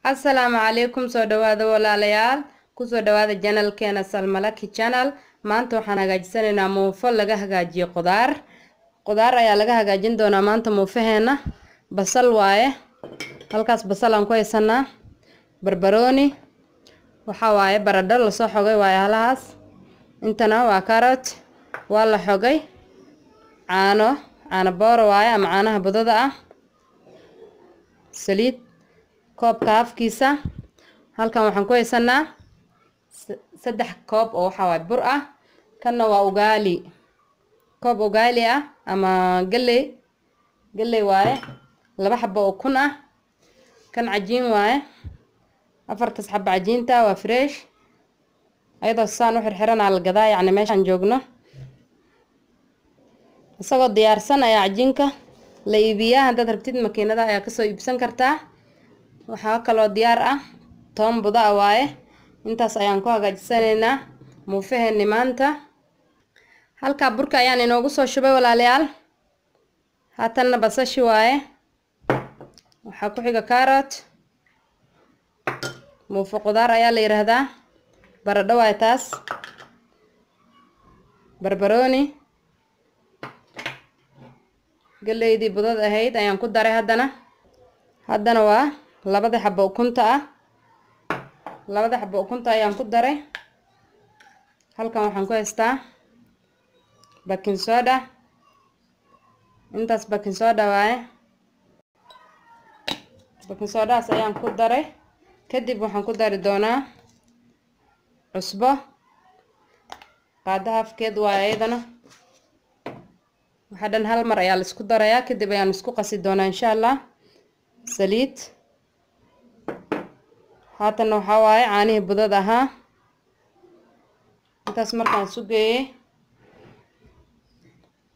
Assalaamu calaykum soo dhawaada walaalayaal ku soo dhawaada channelkeena Salmalaki channel maanta waxaan hagaajisanaynaa muufo laga hagaajiyo qudaar ayaa laga hagaajin doonaa maanta muufaheena basal waaye halkaas basal aan ku haysanaa barbarooni waxa waaye baradho la soo xogay waaye halaas intana waa carrot waa la xogay caano booro waaye ama caanaha budada ah saliid koobka afkiisa halkan waxaan ku haysanaa 3 koob oo waxa waaye bur ah kana waa ugali koob ugali ah ama galley waaye 2 xabo oo kun ah kan cajiin waaye 4 xabo cajiinta waa fresh ayadoo saan u xirxiran la gadaa yacni meeshan joogno isagoo diyaarsan ayaa cajiinka la iibiyaa haddaad rabtid makiinada ayaa kasoo iibsan kartaa waxaa kaloo diyaar ah toon buda waaye intaas ayaan ku hagaajisanaynaa muufaheeni maanta halka burka ayaan inoogu soo shubay walaalayaal haatanna basashi waaye waxaa ku xiga carrot muufo qudaar ayaa la yiraahdaa baradho waaye taas barbarooni galeydii budad ahayd ayaan ku daray haddana waa 2 xabo ukunta ah 2 xabo ukunta ayaan ku daray halkan waxaan ku haystaa baking soda intaas baking soda waaye baking sodaas ayaan ku daray kadib waxaan ku dari doonaa cusbo qaada afkeed waaye iyadana waxa dhan hal mar ayaa la isku darayaa kadib ayaan isku qasi doonaa insha Allah saliid haatan waxa waaye caanihii budada ahaa intaas markaan sugeeyay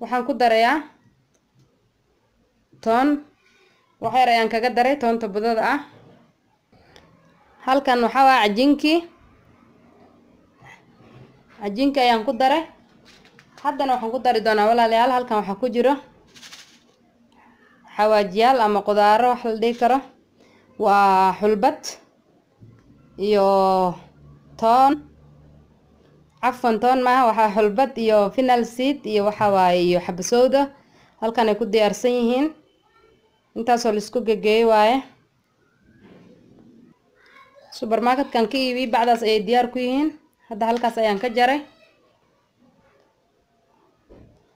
waxaan ku darayaa toon waxa yar ayaan kaga daray toonta budada ah halkan waxa waa cajiinka ayaan ku daray haddana waxaan ku dari doonaa walaalayaal halkan waxa ku jiro xawaajiyaal ama qudaaro wax la dhihi karo waa xulbad iyo toon ma waxa xulbad iyo fennel seed iyo waxa waaye iyo xabasowda halkan ay ku diyaarsan yihiin intaas oo la isku geeyay waaye supermarket kan ka iibi bacdaas ay diyaar ku yihiin hadda halkaas ayaan ka jaray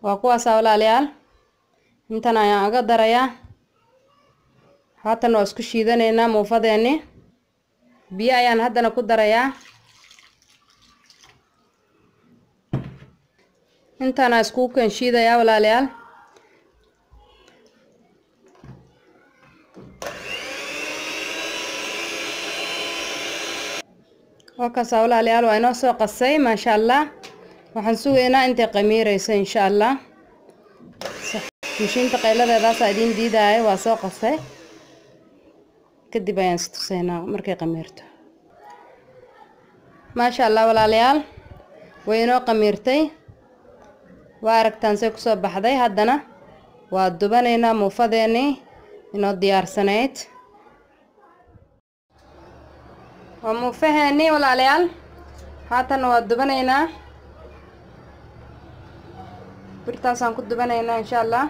waa kuwaas walaalayaal intan ayaan aga darayaa haatan waa isku shiidanaynaa muufadeeni biyo ayaan haddana ku darayaa intana isku kan shiidayaa walaalayaal wakaas walaalayaal waa inoo soo qasay maasha Allah waxaan sugaynaa intay qamiirayso insha Allah mishiinta qayladeedaas idin diidaay waa soo qasay kadib ayaan istusaynaa markay qamiirto maasha Allah walaalayaal way inoo qamiirtay waa aragtaan say ku soo baxday haddana waa dubanaynaa muufadeeni inoo diyaarsanayd waa muufaheeni walaalayaal haatan waa dubanaynaa birtaasaan ku dubanaynaa insha Allah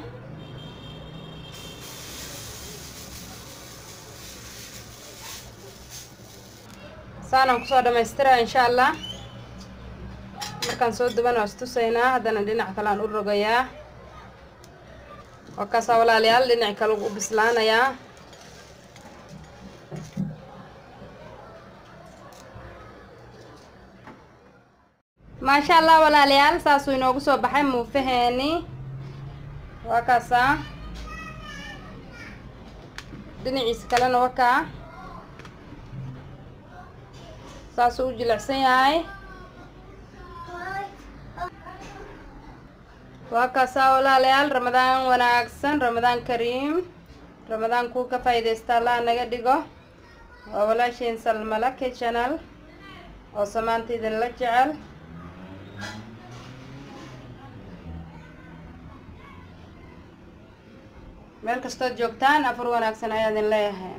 saanan kusoo dhamaystiraa insha Allah markaan soo dubano istusaynaa haddana dhinac kale aan u rogayaa wakaas walaalayaal dhinac kale u bislaanayaa maasha Allah walaalayaal saasuu inoogu soo baxay muufaheeni wakaas dhinaciisa kalena wakaa saasuu u jilicsan yahay wakaas walaalayaal ramadaan wanaagsan ramadaan kariim ramadaan ku ka faa'iideysta Allah naga dhigo waa walaasheen Salmalaki channel oo samaanteeda la jecel meel kastoo joogtaan afur wanaagsan ayaan idin leeyahay